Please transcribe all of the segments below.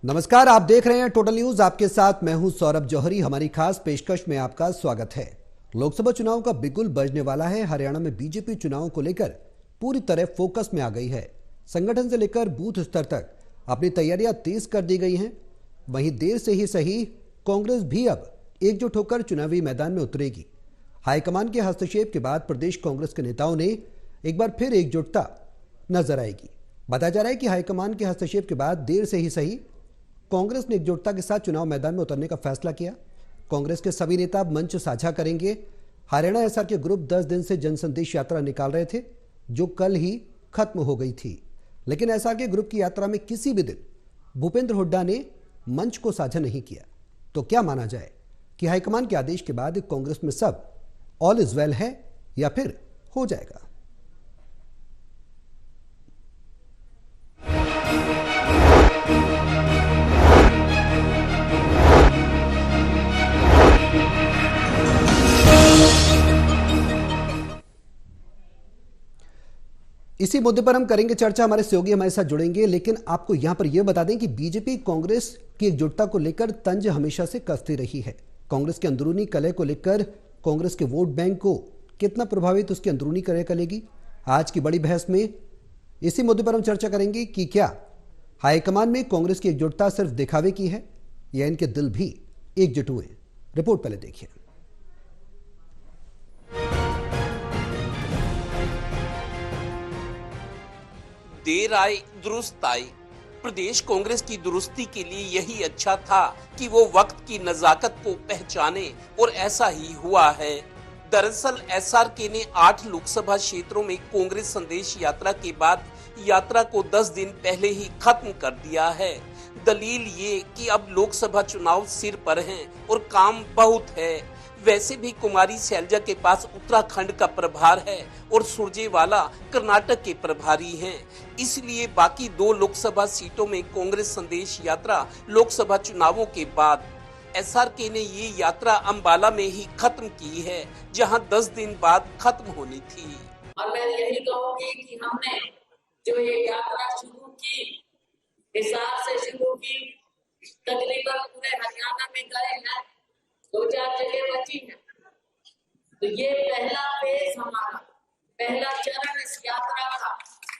नमस्कार, आप देख रहे हैं टोटल न्यूज। आपके साथ मैं हूं सौरभ जौहरी। हमारी खास पेशकश में आपका स्वागत है। लोकसभा चुनाव का बिगुल बजने वाला है। हरियाणा में बीजेपी चुनाव को लेकर पूरी तरह फोकस में आ गई है। संगठन से लेकर बूथ स्तर तक अपनी तैयारियां तेज कर दी गई हैं। वहीं देर से ही सही, कांग्रेस भी अब एकजुट होकर चुनावी मैदान में उतरेगी। हाईकमान के हस्तक्षेप के बाद प्रदेश कांग्रेस के नेताओं ने एक बार फिर एकजुटता नजर आएगी। बताया जा रहा है कि हाईकमान के हस्तक्षेप के बाद देर से ही सही कांग्रेस ने एकजुटता के साथ चुनाव मैदान में उतरने का फैसला किया। कांग्रेस के सभी नेता मंच साझा करेंगे। हरियाणा एसआर के ग्रुप 10 दिन से जनसंदेश यात्रा निकाल रहे थे, जो कल ही खत्म हो गई थी। लेकिन एसआर के ग्रुप की यात्रा में किसी भी दिन भूपेंद्र हुड्डा ने मंच को साझा नहीं किया। तो क्या माना जाए कि हाईकमान के आदेश के बाद कांग्रेस में सब ऑल इज वेल है या फिर हो जाएगा? इसी मुद्दे पर हम करेंगे चर्चा। हमारे सहयोगी हमारे साथ जुड़ेंगे, लेकिन आपको यहां पर यह बता दें कि बीजेपी कांग्रेस की एकजुटता को लेकर तंज हमेशा से कसती रही है। कांग्रेस के अंदरूनी कलह को लेकर कांग्रेस के वोट बैंक को कितना प्रभावित उसकी अंदरूनी कलह करेगी, आज की बड़ी बहस में इसी मुद्दे पर हम चर्चा करेंगे कि क्या हाईकमान में कांग्रेस की एकजुटता सिर्फ दिखावे की है या इनके दिल भी एकजुट हुए। रिपोर्ट पहले देखिए। देर आए दुरुस्त आए। प्रदेश कांग्रेस की दुरुस्ती के लिए यही अच्छा था कि वो वक्त की नजाकत को पहचाने, और ऐसा ही हुआ है। दरअसल एसआरके ने 8 लोकसभा क्षेत्रों में कांग्रेस संदेश यात्रा के बाद यात्रा को 10 दिन पहले ही खत्म कर दिया है। दलील ये कि अब लोकसभा चुनाव सिर पर हैं और काम बहुत है। वैसे भी कुमारी शैलजा के पास उत्तराखंड का प्रभार है और सुरजेवाला कर्नाटक के प्रभारी हैं। इसलिए बाकी 2 लोकसभा सीटों में कांग्रेस संदेश यात्रा लोकसभा चुनावों के बाद एसआरके ने ये यात्रा अंबाला में ही खत्म की है, जहां 10 दिन बाद खत्म होनी थी। और मैं यही कहूंगी कि हमने जो ये यात्रा शुरू की, हिसार से शुरू की, तकरीबन पूरे हरियाणा में गए हैं, 2-4 जगह बची है। तो ये पहला फेज हमारा, पहला चरण इस यात्रा का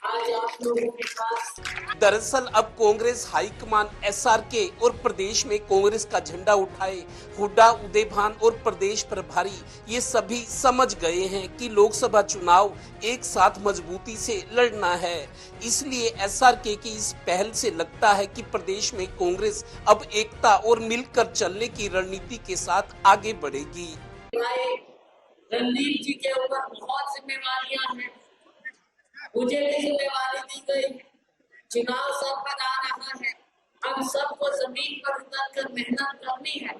आज आप लोगों के पास। दरअसल अब कांग्रेस हाईकमान एसआरके और प्रदेश में कांग्रेस का झंडा उठाए हुड्डा, उदयभान और प्रदेश प्रभारी ये सभी समझ गए हैं कि लोकसभा चुनाव एक साथ मजबूती से लड़ना है। इसलिए एसआरके की इस पहल से लगता है कि प्रदेश में कांग्रेस अब एकता और मिलकर चलने की रणनीति के साथ आगे बढ़ेगी। रणदीप जी के ऊपर बहुत जिम्मेवारियां हैं, मुझे भी जिम्मेवारी दी गई। चुनाव सब पर आ रहा है, हम सबको जमीन पर उतर कर मेहनत करनी है।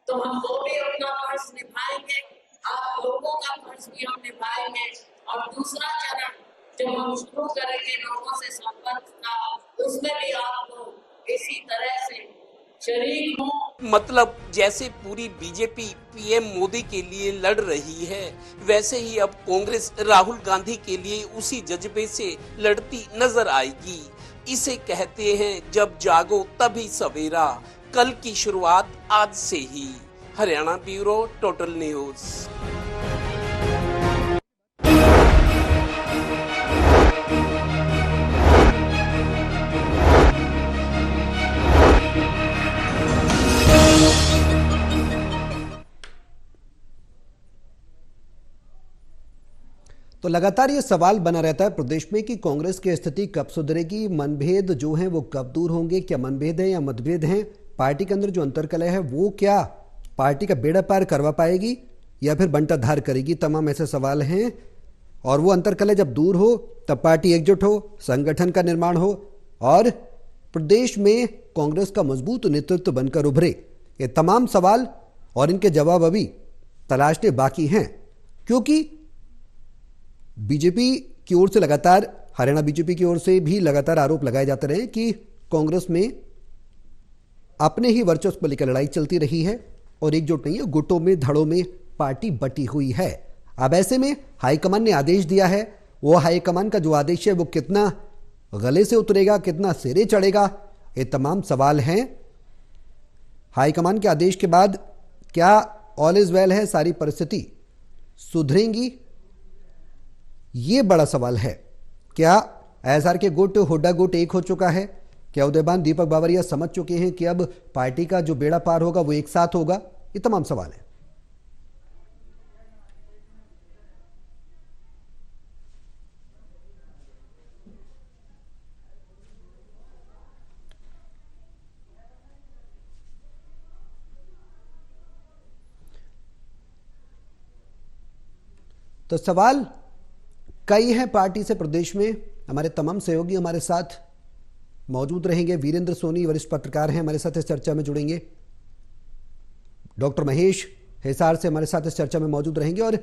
तो हम वो भी अपना फर्ज निभाएंगे, आप लोगों का फर्ज भी हम निभाएंगे। और दूसरा चरण जो हम शुरू करेंगे लोगों से संपर्क का, उसमें भी आप लोग इसी तरह से शरीक हो। मतलब जैसे पूरी बीजेपी पीएम मोदी के लिए लड़ रही है, वैसे ही अब कांग्रेस राहुल गांधी के लिए उसी जज्बे से लड़ती नजर आएगी। इसे कहते हैं जब जागो तभी सवेरा। कल की शुरुआत आज से ही। Haryana bureau, Total News. तो लगातार ये सवाल बना रहता है प्रदेश में कि कांग्रेस की स्थिति कब सुधरेगी, मनभेद जो हैं वो कब दूर होंगे, क्या मनभेद है या मतभेद हैं, पार्टी के अंदर जो अंतरकलह है वो क्या पार्टी का बेड़ा पार करवा पाएगी या फिर बंटाधार करेगी। तमाम ऐसे सवाल हैं। और वो अंतरकलह जब दूर हो तब पार्टी एकजुट हो, संगठन का निर्माण हो और प्रदेश में कांग्रेस का मजबूत नेतृत्व बनकर उभरे। ये तमाम सवाल और इनके जवाब अभी तलाशने बाकी हैं, क्योंकि बीजेपी की ओर से लगातार, हरियाणा बीजेपी की ओर से भी लगातार आरोप लगाए जाते रहे कि कांग्रेस में अपने ही वर्चस्व को लेकर लड़ाई चलती रही है और एकजुट नहीं है, गुटों में धड़ों में पार्टी बटी हुई है। अब ऐसे में हाईकमान ने आदेश दिया है, वो हाईकमान का जो आदेश है वो कितना गले से उतरेगा, कितना सिरे चढ़ेगा, ये तमाम सवाल हैं। हाईकमान के आदेश के बाद क्या ऑल इज वेल है, सारी परिस्थिति सुधरेंगी, ये बड़ा सवाल है। क्या एसआर के गुट हुड्डा गुट एक हो चुका है? क्या उदयभान दीपक बावरिया समझ चुके हैं कि अब पार्टी का जो बेड़ा पार होगा वो एक साथ होगा? ये तमाम सवाल है। तो सवाल कई हैं पार्टी से प्रदेश में। हमारे तमाम सहयोगी हमारे साथ मौजूद रहेंगे। वीरेंद्र सोनी वरिष्ठ पत्रकार हैं, हमारे साथ इस चर्चा में जुड़ेंगे। डॉक्टर महेश हिसार से हमारे साथ इस चर्चा में मौजूद रहेंगे और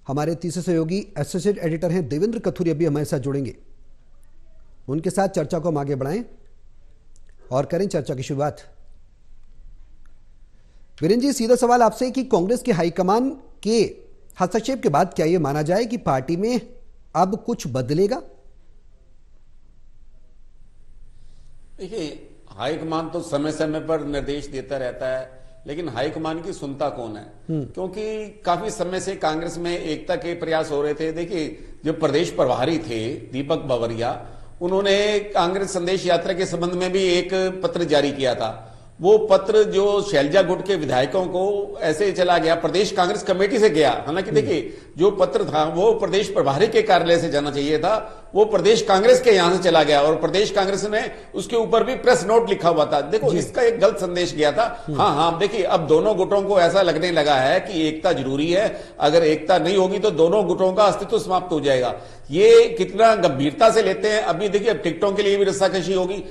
हमारे तीसरे सहयोगी एसोसिएट एडिटर हैं देवेंद्र कथुरिया भी हमारे साथ जुड़ेंगे। उनके साथ चर्चा को हम आगे बढ़ाएं और करें चर्चा की शुरुआत। वीरेंद्र जी, सीधा सवाल आपसे कि कांग्रेस के हाईकमान के हस्तक्षेप के बाद क्या यह माना जाए कि पार्टी में अब कुछ बदलेगा? देखिए, हाईकमान तो समय समय पर निर्देश देता रहता है, लेकिन हाईकमान की सुनता कौन है? क्योंकि काफी समय से कांग्रेस में एकता के प्रयास हो रहे थे। देखिए, जो प्रदेश प्रभारी थे दीपक बावरिया, उन्होंने कांग्रेस संदेश यात्रा के संबंध में भी एक पत्र जारी किया था। वो पत्र जो शैलजा गुट के विधायकों को ऐसे चला गया, प्रदेश कांग्रेस कमेटी से गया। हालांकि देखिए, जो पत्र था वो प्रदेश प्रभारी के कार्यालय से जाना चाहिए था, वो प्रदेश कांग्रेस के यहां से चला गया और प्रदेश कांग्रेस ने उसके ऊपर भी प्रेस नोट लिखा हुआ था। देखो, इसका एक गलत संदेश गया था। हाँ, देखिए, अब दोनों गुटों को ऐसा लगने लगा है कि एकता जरूरी है। अगर एकता नहीं होगी तो दोनों गुटों का अस्तित्व समाप्त हो जाएगा। ये कितना गंभीरता से लेते हैं। अभी देखिए, अब टिकटों के लिए भी रस्साकशी होगी।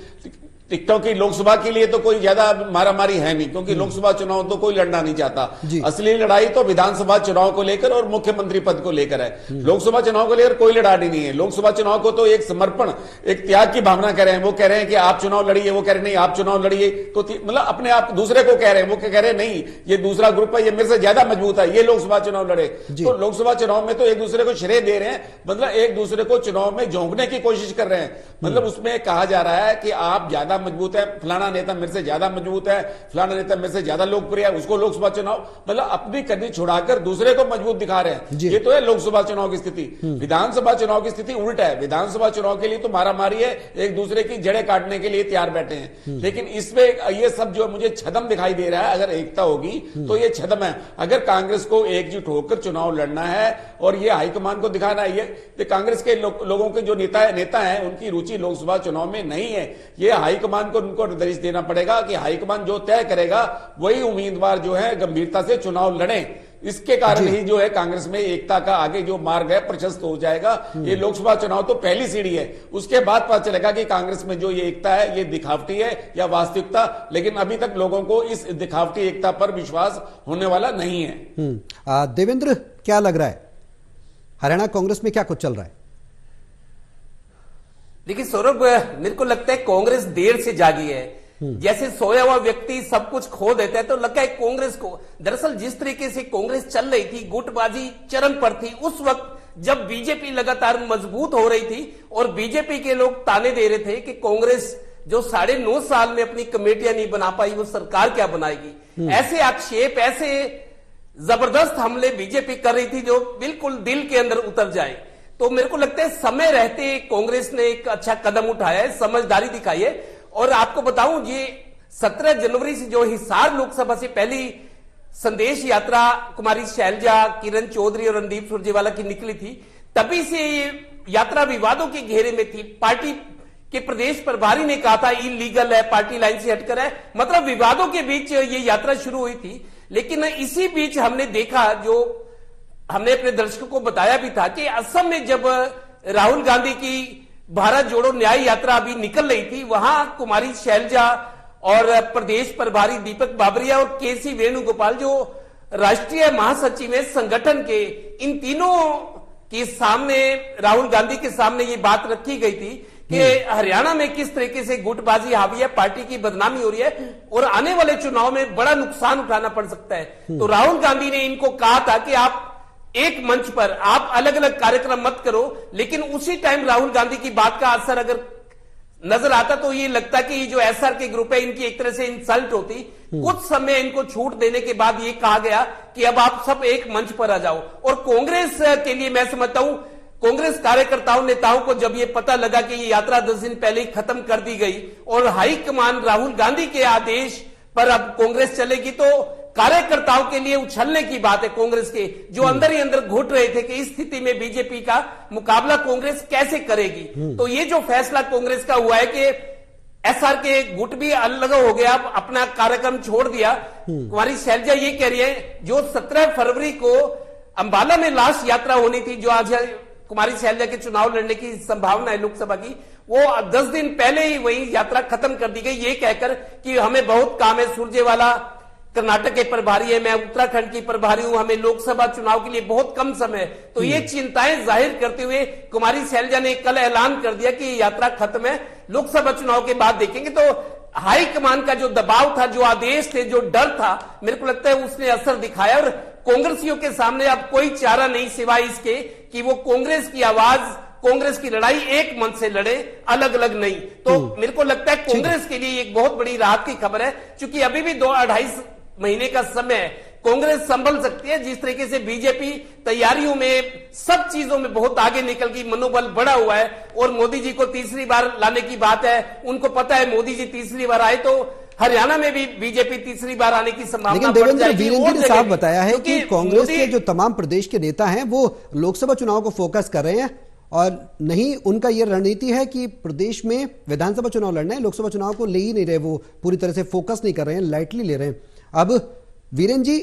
टिकटों की लोकसभा के लिए तो कोई ज्यादा मारामारी है नहीं, क्योंकि लोकसभा चुनाव तो कोई लड़ना नहीं चाहता। असली लड़ाई तो विधानसभा चुनाव को लेकर और मुख्यमंत्री पद को लेकर है। लोकसभा चुनाव को लेकर कोई लड़ाई नहीं है। लोकसभा चुनाव को तो एक समर्पण, एक त्याग की भावना कह रहे हैं। वो कह रहे हैं कि आप चुनाव लड़िए, वो कह रहे नहीं आप चुनाव लड़िए। तो मतलब अपने आप दूसरे को कह रहे हैं, वो कह रहे नहीं ये दूसरा ग्रुप है, ये मेरे से ज्यादा मजबूत है, ये लोकसभा चुनाव लड़े। तो लोकसभा चुनाव में तो एक दूसरे को श्रेय दे रहे हैं, मतलब एक दूसरे को चुनाव में झोंकने की कोशिश कर रहे हैं। मतलब उसमें कहा जा रहा है कि आप ज्यादा मजबूत है, फलाना नेता मेरे से ज्यादा मजबूत है, फलाना नेता मेरे से ज्यादा लोकप्रिय है, उसको लोकसभा चुनाव, मतलब अपनी कड़ी छुड़ाकर दूसरे को मजबूत दिखा रहे हैं। ये तो है लोकसभा चुनाव की स्थिति। विधानसभा चुनाव की स्थिति उल्टा है। विधानसभा चुनाव के लिए तो मारामारी है, एक दूसरे की जड़ें काटने के लिए तैयार बैठे हैं। लेकिन इसमें ये सब जो मुझे छदम दिखाई दे रहा है, अगर एकता होगी तो ये छदम है। अगर कांग्रेस को एकजुट होकर चुनाव लड़ना है और ये हाईकमान को दिखाना है, ये कांग्रेस के लोगों के जो नेता है उनकी रुचि लोकसभा चुनाव में नहीं है। ये हाईकमान को उनको निर्देश देना पड़ेगा कि हाईकमान जो तय करेगा वही उम्मीदवार जो है गंभीरता से चुनाव लड़े। इसके कारण ही जो है कांग्रेस में एकता का आगे जो मार्ग है प्रशस्त हो जाएगा। ये लोकसभा चुनाव तो पहली सीढ़ी है, उसके बाद पता चलेगा कि कांग्रेस में जो ये एकता है ये दिखावटी है या वास्तविकता। लेकिन अभी तक लोगों को इस दिखावटी एकता पर विश्वास होने वाला नहीं है। देवेंद्र, क्या लग रहा है हरियाणा कांग्रेस में क्या कुछ चल रहा है? देखिए सौरभ, मेरे को लगता है कांग्रेस देर से जागी है। जैसे सोया हुआ व्यक्ति सब कुछ खो देता है, तो लगता है कांग्रेस को। दरअसल जिस तरीके से कांग्रेस चल रही थी, गुटबाजी चरम पर थी, उस वक्त जब बीजेपी लगातार मजबूत हो रही थी और बीजेपी के लोग ताने दे रहे थे कि कांग्रेस जो 9.5 साल में अपनी कमेटियां नहीं बना पाई, वो सरकार क्या बनाएगी। ऐसे आक्षेप, ऐसे जबरदस्त हमले बीजेपी कर रही थी जो बिल्कुल दिल के अंदर उतर जाए। तो मेरे को लगता है समय रहते कांग्रेस ने एक अच्छा कदम उठाया है, समझदारी दिखाई है। और आपको बताऊं, ये 17 जनवरी से जो हिसार लोकसभा से पहली संदेश यात्रा कुमारी शैलजा, किरण चौधरी और रणदीप सुरजेवाला की निकली थी, तभी से ये यात्रा विवादों के घेरे में थी। पार्टी के प्रदेश प्रभारी ने कहा था इलीगल है, पार्टी लाइन से हटकर है, मतलब विवादों के बीच ये यात्रा शुरू हुई थी। लेकिन इसी बीच हमने देखा, जो हमने अपने दर्शकों को बताया भी था, कि असम में जब राहुल गांधी की भारत जोड़ो न्याय यात्रा अभी निकल रही थी, वहां कुमारी शैलजा और प्रदेश प्रभारी दीपक बावरिया और केसी वेणुगोपाल जो राष्ट्रीय महासचिव है संगठन के, इन तीनों के सामने, राहुल गांधी के सामने ये बात रखी गई थी कि हरियाणा में किस तरीके से गुटबाजी हावी है, पार्टी की बदनामी हो रही है और आने वाले चुनाव में बड़ा नुकसान उठाना पड़ सकता है। तो राहुल गांधी ने इनको कहा था कि आप एक मंच पर आप अलग अलग कार्यक्रम मत करो, लेकिन उसी टाइम राहुल गांधी की बात का असर अगर नजर आता तो ये लगता कि ये जो एसआर के ग्रुप है इनकी एक तरह से इंसल्ट होती। कुछ समय इनको छूट देने के बाद ये कहा गया कि अब आप सब एक मंच पर आ जाओ। और कांग्रेस के लिए मैं समझता हूं, कांग्रेस कार्यकर्ताओं नेताओं को जब ये पता लगा कि ये यात्रा 10 दिन पहले ही खत्म कर दी गई और हाईकमान राहुल गांधी के आदेश पर अब कांग्रेस चलेगी, तो कार्यकर्ताओं के लिए उछलने की बात है। कांग्रेस के जो अंदर ही अंदर घुट रहे थे कि इस स्थिति में बीजेपी का मुकाबला कांग्रेस कैसे करेगी, तो ये जो फैसला कांग्रेस का हुआ है कि एसआर के गुट भी अलग हो गया, अपना कार्यक्रम छोड़ दिया। कुमारी शैलजा ये कह रही है जो 17 फरवरी को अंबाला में लास्ट यात्रा होनी थी, जो आज कुमारी शैलजा के चुनाव लड़ने की संभावना है लोकसभा की, वो 10 दिन पहले ही वही यात्रा खत्म कर दी गई, ये कहकर कि हमें बहुत काम है, सुरजेवाला कर्नाटक के प्रभारी है, मैं उत्तराखंड की प्रभारी हूं, हमें लोकसभा चुनाव के लिए बहुत कम समय। तो ये चिंताएं जाहिर करते हुए कुमारी शैलजा ने कल ऐलान कर दिया कि यात्रा खत्म है, लोकसभा चुनाव के बाद देखेंगे। तो हाईकमान का जो दबाव था, जो आदेश थे, जो डर था, मेरे को लगता है उसने असर दिखाया। और कांग्रेसियों के सामने अब कोई चारा नहीं सिवाय इसके कि वो कांग्रेस की आवाज, कांग्रेस की लड़ाई एक मंच से लड़े, अलग अलग नहीं। तो मेरे को लगता है कांग्रेस के लिए एक बहुत बड़ी राहत की खबर है, क्योंकि अभी भी 2-2.5 महीने का समय है, कांग्रेस संभल सकती है। जिस तरीके से बीजेपी तैयारियों में, सब चीजों में बहुत आगे निकल गई, मनोबल बढ़ा हुआ है। और मोदी जी को तीसरी बार लाने की बात है, उनको पता है मोदी जी तीसरी बार आए तो हरियाणा में भी बीजेपी तीसरी बार आने की संभावना। लेकिन देवेंद्र वीरेंद्र ने साफ बताया है कि कांग्रेस के जो तमाम प्रदेश के नेता हैं वो लोकसभा चुनाव को फोकस कर रहे हैं, और नहीं उनका यह रणनीति है कि प्रदेश में विधानसभा चुनाव लड़ना है, लोकसभा चुनाव को ले ही नहीं रहे, वो पूरी तरह से फोकस नहीं कर रहे हैं, लाइटली ले रहे हैं। अब वीरेंद्र जी,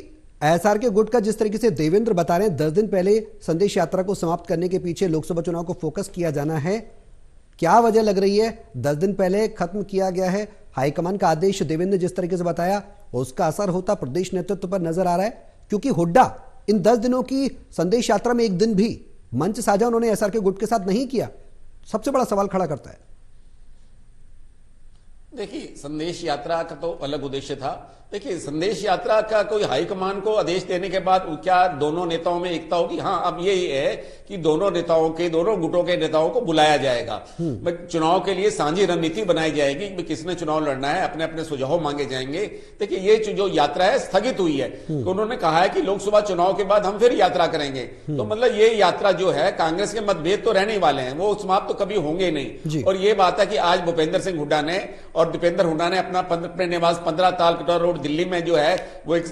एसआर के गुट का जिस तरीके से देवेंद्र बता रहे हैं 10 दिन पहले संदेश यात्रा को समाप्त करने के पीछे लोकसभा चुनाव को फोकस किया जाना है, क्या वजह लग रही है? 10 दिन पहले खत्म किया गया है, हाईकमान का आदेश देवेंद्र ने जिस तरीके से बताया उसका असर होता प्रदेश नेतृत्व पर नजर आ रहा है, क्योंकि हुड्डा इन 10 दिनों की संदेश यात्रा में एक दिन भी मंच साझा उन्होंने एसआर के गुट के साथ नहीं किया। सबसे बड़ा सवाल खड़ा करता है। देखिए, संदेश यात्रा का तो अलग उद्देश्य था। देखिए, संदेश यात्रा का कोई हाईकमान को आदेश देने के बाद क्या दोनों नेताओं में एकता होगी? हाँ, अब यही है कि दोनों नेताओं के, दोनों गुटों के नेताओं को बुलाया जाएगा, चुनाव के लिए साझी रणनीति बनाई जाएगी, किसने चुनाव लड़ना है, अपने अपने सुझाव मांगे जाएंगे। देखिए, ये जो यात्रा है स्थगित हुई है, तो उन्होंने कहा है कि लोकसभा चुनाव के बाद हम फिर यात्रा करेंगे। तो मतलब ये यात्रा जो है, कांग्रेस के मतभेद तो रहने वाले हैं, वो समाप्त तो कभी होंगे नहीं। और ये बात है कि आज भूपेंद्र सिंह हुड्डा ने और दीपेंद्र हुड्डा ने अपने निवास 15 तालकटोरा रोड दिल्ली में जो है वो एक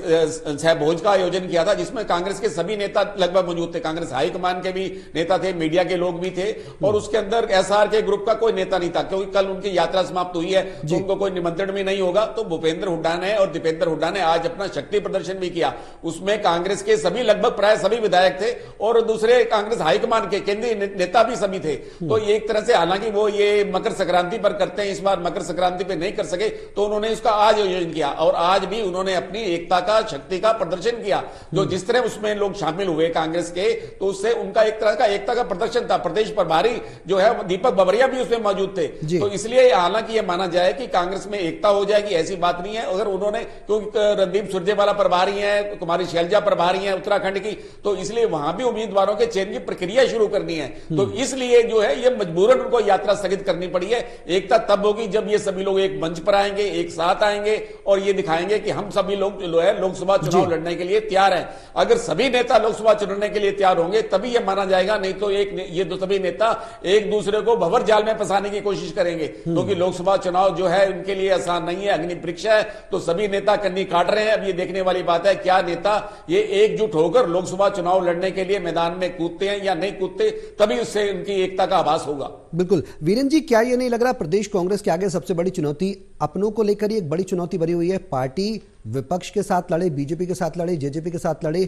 भोज का आयोजन किया था, जिसमें कांग्रेस के सभी नेता लगभग मौजूद थे, कांग्रेस हाईकमान के भी नेता थे, मीडिया के लोग भी थे, और उसके अंदर एसआर के ग्रुप का कोई नेता नहीं था, क्योंकि कल उनकी यात्रा समाप्त हुई है तो उनको कोई निमंत्रण भी नहीं होगा। तो भूपेंद्र हुड्डा ने और दीपेंद्र हुड्डा ने आज अपना शक्ति प्रदर्शन भी किया, उसमें कांग्रेस के सभी, लगभग प्राय सभी विधायक थे और दूसरे कांग्रेस हाईकमान के केंद्रीय नेता भी सभी थे। तो एक तरह से, हालांकि वो ये मकर संक्रांति पर करते हैं, इस बार मकर संक्रांति पे नहीं कर सके, तो उन्होंने इसका आज आयोजन किया और आज भी उन्होंने अपनी एकता का, शक्ति का प्रदर्शन किया। जो जिस तरह उसमें लोग शामिल हुए कांग्रेस के, तो उससे उनका एक तरह का एकता का प्रदर्शन था। प्रदेश प्रभारी जो है दीपक बाबरिया भी उसमें मौजूद थे। तो इसलिए हालांकि यह माना जाए कि कांग्रेस में एकता हो जाएगी, ऐसी बात नहीं है। अगर उन्होंने, क्योंकि रणदीप सुरजेवाला प्रभारी है, कुमारी शैलजा प्रभारी है उत्तराखंड की, तो इसलिए वहां भी उम्मीदवारों के चयन की प्रक्रिया शुरू करनी है। तो इसलिए जो है ये मजबूरन उनको यात्रा स्थगित करनी पड़ी है। एकता तब होगी जब ये सभी लोग एक मंच पर आएंगे, एक साथ आएंगे और ये दिखाएंगे कि हम सभी लोग जो है लोकसभा चुनाव लड़ने के लिए तैयार हैं। अगर सभी नेता लोकसभा चुनाव लड़ने के लिए तैयार होंगे तभी यह माना जाएगा, नहीं तो ये दो सभी नेता एक दूसरे को भंवर जाल में फंसाने की कोशिश करेंगे, क्योंकि लोकसभा चुनाव जो है उनके लिए आसान नहीं है, अग्नि परीक्षा है। तो सभी नेता कन्नी काट रहे हैं। अब ये देखने वाली बात है क्या नेता ये एकजुट होकर लोकसभा चुनाव लड़ने के लिए मैदान में कूदते हैं या नहीं कूदते, तभी उससे उनकी एकता का आभास होगा। बिल्कुल। वीरेंद्र जी, क्या ये नहीं लग रहा प्रदेश कांग्रेस के आगे सबसे बड़ी चुनौती अपनों को लेकर ही एक बड़ी चुनौती बनी हुई है? पार्टी विपक्ष के साथ लड़े, बीजेपी के साथ लड़े, जेजेपी के साथ लड़े,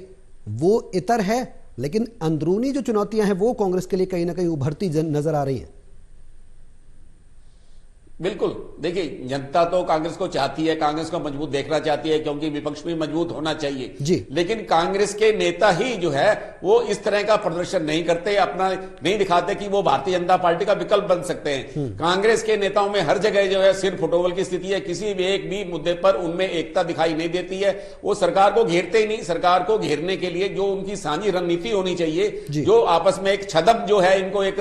वो इतर है, लेकिन अंदरूनी जो चुनौतियां हैं वो कांग्रेस के लिए कहीं ना कहीं उभरती नजर आ रही हैं। बिल्कुल। देखिए, जनता तो कांग्रेस को चाहती है, कांग्रेस को मजबूत देखना चाहती है, क्योंकि विपक्ष भी मजबूत होना चाहिए जी। लेकिन कांग्रेस के नेता ही जो है वो इस तरह का प्रदर्शन नहीं करते, अपना नहीं दिखाते कि वो भारतीय जनता पार्टी का विकल्प बन सकते हैं। कांग्रेस के नेताओं में हर जगह जो है सिर फुटबॉल की स्थिति है, किसी भी एक भी मुद्दे पर उनमें एकता दिखाई नहीं देती है। वो सरकार को घेरते ही नहीं, सरकार को घेरने के लिए जो उनकी साझी रणनीति होनी चाहिए, जो आपस में एक छदम जो है, इनको एक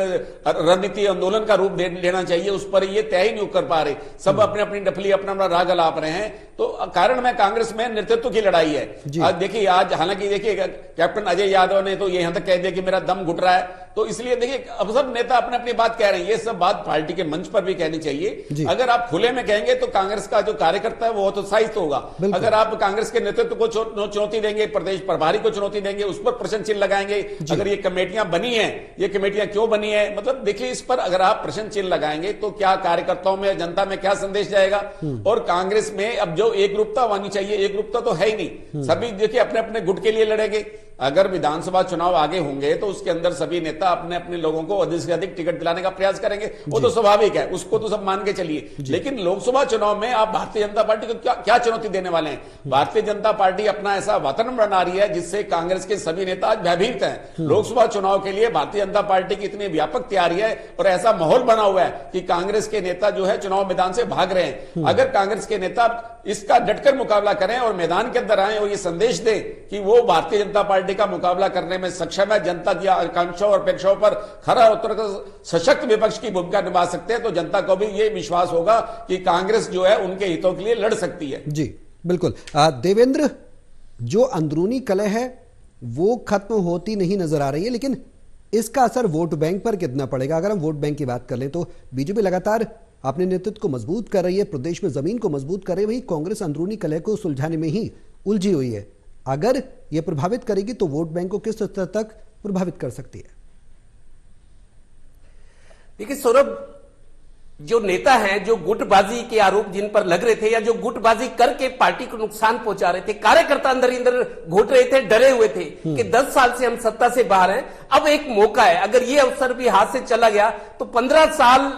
रणनीति आंदोलन का रूप लेना चाहिए, उस पर ये तय ही नहीं कर पा रहे। सब अपने अपनी डफली अपना अपना राग अलाप रहे हैं। तो कारण में कांग्रेस में नेतृत्व की लड़ाई है। आज देखिए, आज हालांकि देखिए कैप्टन अजय यादव ने तो ये यहां तक कह दिया कि मेरा दम घुट रहा है, तो इसलिए देखिए अब सब नेता अपने अपनी बात कह रहे हैं। ये सब बात पार्टी के मंच पर भी कहनी चाहिए। अगर आप खुले में कहेंगे तो कांग्रेस का जो कार्यकर्ता है वो उत्साहित होगा। अगर आप कांग्रेस के नेतृत्व को चुनौती देंगे, प्रदेश प्रभारी को चुनौती देंगे, उस पर प्रश्न चिन्ह लगाएंगे, अगर ये कमेटियां बनी है, ये कमेटियां क्यों बनी है, मतलब देखिए इस पर अगर आप प्रश्न चिन्ह लगाएंगे तो क्या कार्यकर्ताओं में, जनता में क्या संदेश जाएगा। और कांग्रेस में अब जो एकरूपता होनी चाहिए, एकरूपता तो है ही नहीं। सभी देखिए अपने अपने गुट के लिए लड़ेंगे। अगर विधानसभा चुनाव आगे होंगे तो उसके अंदर सभी नेता अपने अपने लोगों को अधिक से अधिक टिकट दिलाने का प्रयास करेंगे, वो तो स्वाभाविक है, उसको तो सब मान के चलिए। लेकिन लोकसभा चुनाव में आप भारतीय जनता पार्टी को क्या चुनौती देने वाले हैं? भारतीय जनता पार्टी अपना ऐसा वातावरण बना रही है जिससे कांग्रेस के सभी नेता आज भयभीत हैं। लोकसभा चुनाव के लिए भारतीय जनता पार्टी की इतनी व्यापक तैयारी है और ऐसा माहौल बना हुआ है कि कांग्रेस के नेता जो है चुनाव मैदान से भाग रहे हैं। अगर कांग्रेस के नेता इसका डटकर मुकाबला करें और मैदान के अंदर आए और ये संदेश दें कि वो भारतीय जनता पार्टी का मुकाबला करने में सक्षम है, जनता की आकांक्षाओं और अपेक्षाओं पर खरा उतरकर सशक्त विपक्ष की भूमिका निभा सकते हैं, तो जनता को भी ये विश्वास होगा कि कांग्रेस जो है उनके हितों के लिए लड़ सकती है। जी बिल्कुल। देवेंद्र, जो अंदरूनी कलह है वो खत्म होती नहीं नजर आ रही है, लेकिन इसका असर वोट बैंक पर कितना पड़ेगा? अगर हम वोट बैंक की बात कर लें तो बीजेपी लगातार अपने नेतृत्व को मजबूत कर रही है, प्रदेश में जमीन को मजबूत कर रही है, वहीं कांग्रेस अंदरूनी कलह को सुलझाने में ही उलझी हुई है। अगर यह प्रभावित करेगी तो वोट बैंक को किस स्तर तक प्रभावित कर सकती है? देखिए सौरभ, जो नेता हैं, जो गुटबाजी के आरोप जिन पर लग रहे थे या जो गुटबाजी करके पार्टी को नुकसान पहुंचा रहे थे, कार्यकर्ता अंदर अंदर घुट रहे थे, डरे हुए थे कि 10 साल से हम सत्ता से बाहर हैं, अब एक मौका है। अगर ये अवसर भी हाथ से चला गया तो 15 साल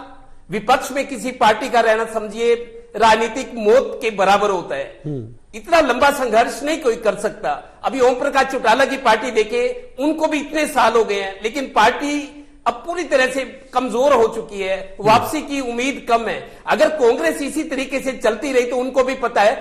विपक्ष में किसी पार्टी का रहना समझिए राजनीतिक मौत के बराबर होता है। इतना लंबा संघर्ष नहीं कोई कर सकता। अभी ओम प्रकाश चौटाला की पार्टी देखे, उनको भी इतने साल हो गए हैं, लेकिन पार्टी अब पूरी तरह से कमजोर हो चुकी है, वापसी की उम्मीद कम है। अगर कांग्रेस इसी तरीके से चलती रही तो उनको भी पता है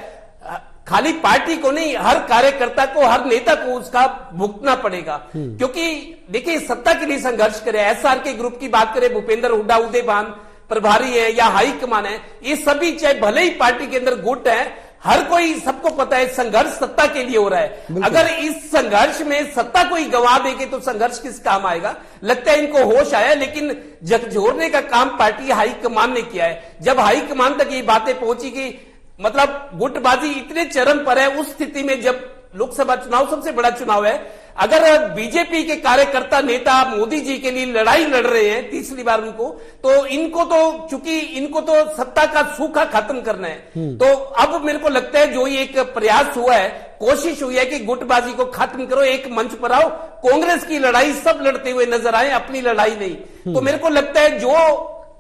खाली पार्टी को नहीं, हर कार्यकर्ता को, हर नेता को उसका भुगतना पड़ेगा। क्योंकि देखिए सत्ता के लिए संघर्ष करे, एसआर के ग्रुप की बात करें, भूपेंद्र हुड्डा, उदयभान प्रभारी है या हाईकमान है, ये सभी चाहे भले ही पार्टी के अंदर गुट है, हर कोई, सबको पता है संघर्ष सत्ता के लिए हो रहा है। अगर इस संघर्ष में सत्ता को ही गंवा देंगे तो संघर्ष किस काम आएगा? लगता है इनको होश आया, लेकिन झकझोरने का काम पार्टी हाईकमान ने किया है। जब हाईकमान तक ये बातें पहुंची कि मतलब गुटबाजी इतने चरम पर है, उस स्थिति में जब लोकसभा चुनाव सबसे बड़ा चुनाव है, अगर बीजेपी के कार्यकर्ता नेता मोदी जी के लिए लड़ाई लड़ रहे हैं तीसरी बार उनको, तो इनको तो चूंकि इनको तो सत्ता का सूखा खत्म करना है, तो अब मेरे को लगता है जो ये एक प्रयास हुआ है, कोशिश हुई है कि गुटबाजी को खत्म करो, एक मंच पर आओ, कांग्रेस की लड़ाई सब लड़ते हुए नजर आए, अपनी लड़ाई नहीं। तो मेरे को लगता है जो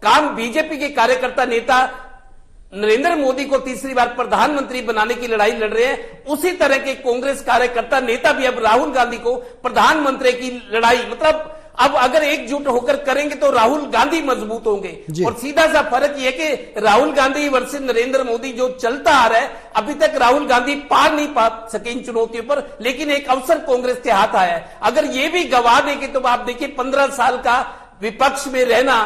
काम बीजेपी के कार्यकर्ता नेता नरेंद्र मोदी को तीसरी बार प्रधानमंत्री बनाने की लड़ाई लड़ रहे हैं, उसी तरह के कांग्रेस कार्यकर्ता नेता भी अब राहुल गांधी को प्रधानमंत्री की लड़ाई, मतलब अब अगर एकजुट होकर करेंगे तो राहुल गांधी मजबूत होंगे। और सीधा सा फर्क यह कि राहुल गांधी वर्सेस नरेंद्र मोदी जो चलता आ रहा है, अभी तक राहुल गांधी पार नहीं पा सके इन चुनौतियों पर, लेकिन एक अवसर कांग्रेस के हाथ आया है। अगर ये भी गवा देंगे तो आप देखिए 15 साल का विपक्ष में रहना,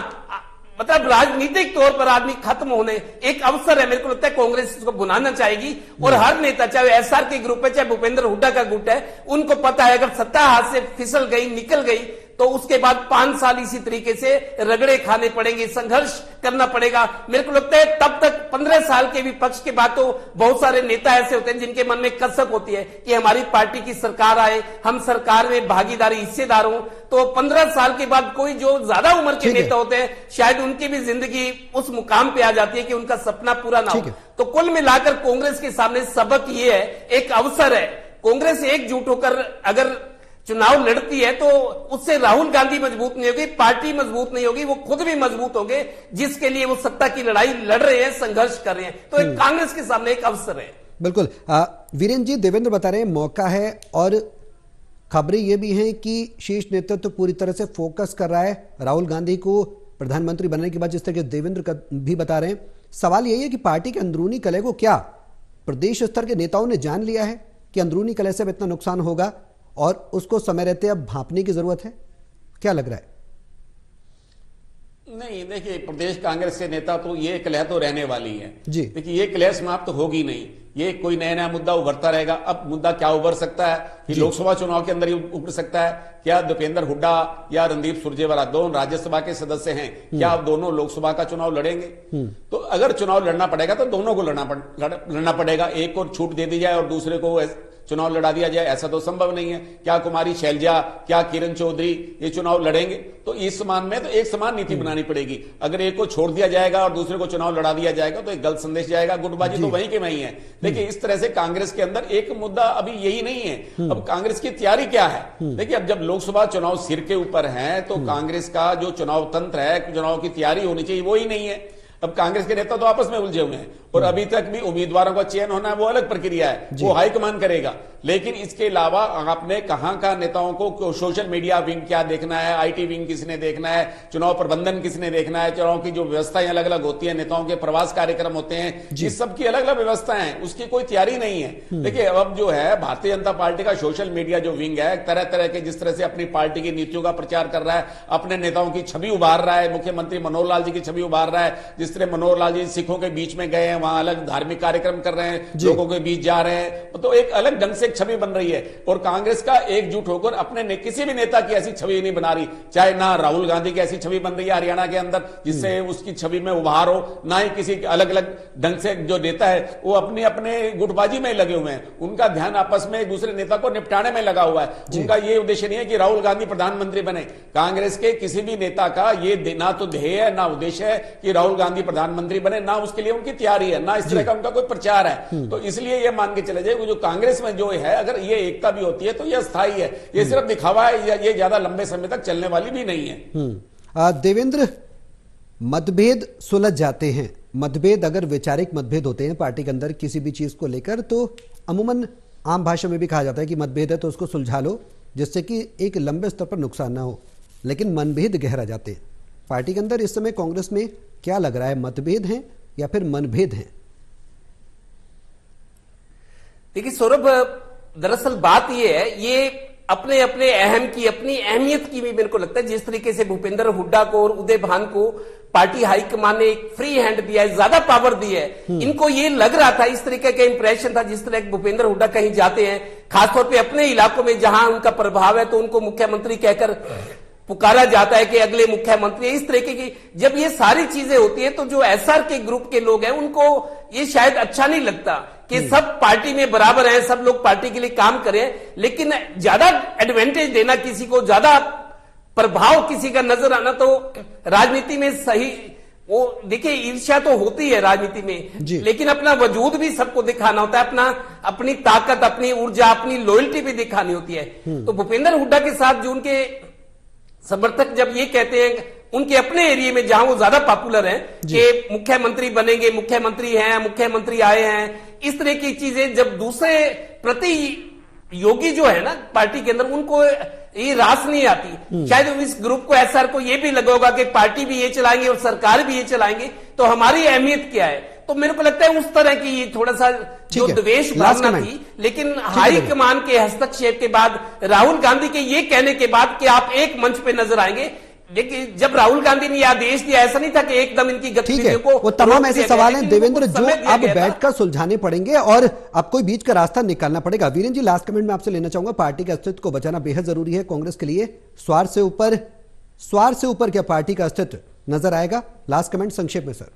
मतलब राजनीतिक तौर पर आदमी खत्म होने, एक अवसर है। मेरे को लगता है कांग्रेस इसको बुलाना चाहेगी और हर नेता, चाहे एसआर के ग्रुप है, चाहे भूपेंद्र हुड्डा का गुट है, उनको पता है अगर सत्ता हाथ से फिसल गई, निकल गई, तो उसके बाद 5 साल इसी तरीके से रगड़े खाने पड़ेंगे, संघर्ष करना पड़ेगा। मेरे को लगता है तब तक 15 साल के विपक्ष के बाद तो बहुत सारे नेता ऐसे होते हैं जिनके मन में कसक होती है कि हमारी पार्टी की सरकार आए, हम सरकार में भागीदारी, हिस्सेदार हों। तो 15 साल के बाद कोई जो ज्यादा उम्र के नेता होते हैं, शायद उनकी भी जिंदगी उस मुकाम पे आ जाती है कि उनका सपना पूरा ना हो। तो कुल मिलाकर कांग्रेस के सामने सबक ये है, एक अवसर है, कांग्रेस एकजुट होकर अगर चुनाव लड़ती है तो उससे राहुल गांधी मजबूत नहीं होगी, पार्टी मजबूत नहीं होगी, वो खुद भी मजबूत होंगे जिसके लिए वो सत्ता की लड़ाई लड़ रहे हैं, संघर्ष कर रहे हैं। तो एक कांग्रेस के सामने एक अवसर है। बिल्कुल। वीरेंद्र जी, देवेंद्र बता रहे हैं मौका है, और खबरें ये भी हैं कि शीर्ष नेतृत्व पूरी तरह से फोकस कर रहा है राहुल गांधी को प्रधानमंत्री बनने के बाद, जिस तरह के देवेंद्र भी बता रहे हैं। सवाल यही है कि पार्टी के अंदरूनी कलह को क्या प्रदेश स्तर के नेताओं ने जान लिया है कि अंदरूनी कलह से अब इतना नुकसान होगा और उसको समय रहते अब भांपने की जरूरत है? क्या लग रहा है? नहीं, देखिए, प्रदेश कांग्रेस के नेता तो ये कलह तो रहने वाली है जी। देखिए, ये कलह समाप्त तो होगी नहीं, ये कोई नया नया मुद्दा उभरता रहेगा। अब मुद्दा क्या उभर सकता है कि लोकसभा चुनाव के अंदर ही उभर सकता है। क्या दीपेंद्र हुड्डा या रणदीप सुरजेवाला दोनों राज्यसभा के सदस्य हैं, क्या अब दोनों लोकसभा का चुनाव लड़ेंगे? तो अगर चुनाव लड़ना पड़ेगा तो दोनों को लड़ना पड़ेगा। एक को छूट दे दी जाए और दूसरे को चुनाव लड़ा दिया जाए, ऐसा तो संभव नहीं है। क्या कुमारी शैलजा, क्या किरण चौधरी ये चुनाव लड़ेंगे? तो इस समान में तो एक समान नीति बनानी पड़ेगी। अगर एक को छोड़ दिया जाएगा और दूसरे को चुनाव लड़ा दिया जाएगा तो एक गलत संदेश जाएगा, गुटबाजी तो वहीं के वहीं है। देखिए, इस तरह से कांग्रेस के अंदर एक मुद्दा अभी यही नहीं है। अब कांग्रेस की तैयारी क्या है? देखिए, अब जब लोकसभा चुनाव सिर के ऊपर है तो कांग्रेस का जो चुनाव तंत्र है, चुनाव की तैयारी होनी चाहिए, वो ही नहीं है। अब कांग्रेस के नेता तो आपस में उलझे हुए हैं और अभी तक भी उम्मीदवारों का चयन होना है, वो अलग प्रक्रिया है, वो हाईकमान करेगा। लेकिन इसके अलावा आपने कहां नेताओं को सोशल मीडिया विंग क्या देखना है, आईटी विंग किसने देखना है, चुनाव प्रबंधन किसने देखना है, चुनाव की जो व्यवस्थाएं अलग अलग होती है, नेताओं के प्रवास कार्यक्रम होते हैं, इस सब की अलग अलग व्यवस्थाएं हैं, उसकी कोई तैयारी नहीं है। देखिए, अब जो है भारतीय जनता पार्टी का सोशल मीडिया जो विंग है, तरह तरह के जिस तरह से अपनी पार्टी की नीतियों का प्रचार कर रहा है, अपने नेताओं की छवि उभार रहा है, मुख्यमंत्री मनोहर लाल जी की छवि उभार रहा है। जिस तरह मनोहर लाल जी सिखों के बीच में गए हैं, वहां अलग धार्मिक कार्यक्रम कर रहे हैं, लोगों के बीच जा रहे हैं, तो एक अलग ढंग से छवि बन रही है। और कांग्रेस का एकजुट होकर अपने किसी भी नेता की ऐसी छवि नहीं बना रही, चाहे ना राहुल गांधी की ऐसी छवि बन रही है हरियाणा के अंदर जिससे उसकी छवि में उभार हो, ना ही किसी अलग अलग ढंग से जो नेता है वो अपने अपने गुटबाजी में लगे हुए हैं। उनका ध्यान आपस में एक दूसरे नेता को निपटाने में लगा हुआ है। उनका ये उद्देश्य नहीं है कि राहुल गांधी प्रधानमंत्री बने। कांग्रेस के किसी भी नेता का ये ना तो ध्येय है, ना उद्देश्य है कि राहुल गांधी प्रधानमंत्री बने, ना उसके लिए उनकी तैयारी है, ना इस तरह का उनका कोई प्रचार है। तो इसलिए ये मान के चले जाए, जो कांग्रेस में जो है, अगर ये एकता भी होती है तो यह स्थायी है, ये सिर्फ दिखावा है, ये ज्यादा लंबे समय तक चलने वाली भी नहीं है। देवेंद्र, मतभेद सुलझ जाते हैं, मतभेद अगर वैचारिक मतभेद होते हैं पार्टी के अंदर किसी भी चीज को लेकर, तो अमूमन आम भाषा में भी कहा जाता है कि मतभेद है तो उसको सुलझा लो, जिससे कि एक लंबे स्तर पर नुकसान ना हो। लेकिन मनभेद गहरा जाते हैं पार्टी के अंदर। इस समय कांग्रेस में क्या लग रहा है, मतभेद हैं या फिर मनभेद हैं? देखिए सौरभ, दरअसल बात यह है, ये अपने अपने अहम की, अपनी अहमियत की भी मेरे को लगता है। जिस तरीके से भूपेंद्र हुड्डा को और उदय भान को पार्टी हाईकमान ने एक फ्री हैंड दिया है, ज्यादा पावर दी है, इनको ये लग रहा था, इस तरीके का इंप्रेशन था, जिस तरह भूपेंद्र हुड्डा कहीं जाते हैं, खासतौर पे अपने इलाकों में जहां उनका प्रभाव है, तो उनको मुख्यमंत्री कहकर पुकारा जाता है कि अगले मुख्यमंत्री। इस तरीके की जब ये सारी चीजें होती है तो जो एसआर के ग्रुप के लोग हैं उनको ये शायद अच्छा नहीं लगता कि सब पार्टी में बराबर हैं, सब लोग पार्टी के लिए काम करें, लेकिन ज्यादा एडवांटेज देना किसी को, ज्यादा प्रभाव किसी का नजर आना, तो राजनीति में सही, वो देखिए ईर्ष्या तो होती है राजनीति में, लेकिन अपना वजूद भी सबको दिखाना होता है, अपनी ताकत, अपनी ऊर्जा, अपनी लॉयल्टी भी दिखानी होती है। तो भूपेंद्र हुड्डा के साथ जो उनके समर्थक जब ये कहते हैं उनके अपने एरिया में जहां वो ज्यादा पॉपुलर हैं कि मुख्यमंत्री बनेंगे, मुख्यमंत्री हैं, मुख्यमंत्री आए हैं, इस तरह की चीजें जब दूसरे प्रति योगी जो है ना पार्टी के अंदर, उनको ये रास नहीं आती। शायद इस ग्रुप को, एसआर को ये भी लगा होगा कि पार्टी भी ये चलाएंगे और सरकार भी ये चलाएंगे, तो हमारी अहमियत क्या है। तो मेरे को लगता है उस तरह की ये थोड़ा सा जो द्वेष भावना थी, लेकिन हाईकमान के हस्तक्षेप के बाद, राहुल गांधी के ये कहने के बाद कि आप एक मंच पे नजर आएंगे, लेकिन जब राहुल गांधी ने आदेश दिया, ऐसा नहीं था कि एकदम इनकी गतिविधियों को, वो तमाम ऐसे सवाल हैं देवेंद्र जो अब बैठकर सुलझाने पड़ेंगे और अब कोई बीच का रास्ता निकालना पड़ेगा। वीरेंद्र जी, लास्ट कमेंट में आपसे लेना चाहूंगा, पार्टी के अस्तित्व को बचाना बेहद जरूरी है कांग्रेस के लिए। स्वार्थ से ऊपर क्या पार्टी का अस्तित्व नजर आएगा? लास्ट कमेंट संक्षेप में सर।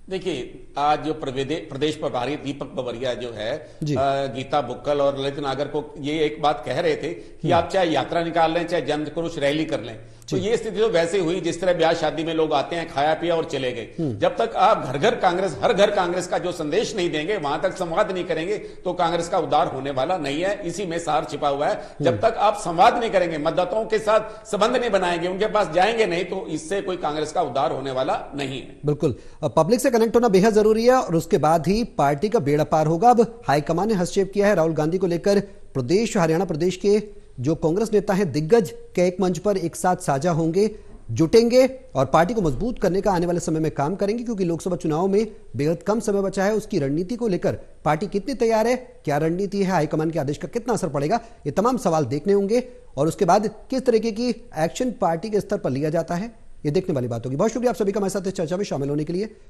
देखिए, आज जो प्रदेश प्रभारी दीपक बबरिया जो है, गीता बुक्कल और ललित नागर को ये एक बात कह रहे थे कि आप चाहे यात्रा निकाल लें, चाहे जन क्रोश रैली कर लें, तो ये स्थिति तो वैसे हुई जिस तरह ब्याह शादी में लोग आते हैं, खाया पिया और चले गए। जब तक आप घर घर कांग्रेस, हर घर कांग्रेस का जो संदेश नहीं देंगे, वहां तक संवाद नहीं करेंगे, तो कांग्रेस का उद्धार होने वाला नहीं है। इसी में सार छिपा हुआ है। जब तक आप संवाद नहीं करेंगे, मतदाताओं के साथ संबंध नहीं बनाएंगे, उनके पास जाएंगे नहीं, तो इससे कोई कांग्रेस का उद्धार होने वाला नहीं है। बिल्कुल, पब्लिक से कनेक्ट होना बेहद जरूरी है और उसके बाद ही पार्टी का बेड़ा पार होगा। अब हाईकमान ने हस्तक्षेप किया है राहुल गांधी को लेकर। प्रदेश, हरियाणा प्रदेश के जो कांग्रेस नेता हैं, दिग्गज के एक मंच पर एक साथ साझा होंगे, जुटेंगे और पार्टी को मजबूत करने का आने वाले समय में काम करेंगे, क्योंकि लोकसभा चुनाव में बेहद कम समय बचा है। उसकी रणनीति को लेकर पार्टी कितनी तैयार है, क्या रणनीति है, हाईकमान के आदेश का कितना असर पड़ेगा, ये तमाम सवाल देखने होंगे और उसके बाद किस तरीके की एक्शन पार्टी के स्तर पर लिया जाता है, ये देखने वाली बात होगी। बहुत शुक्रिया आप सभी का हमारे साथ इस चर्चा में शामिल होने के लिए।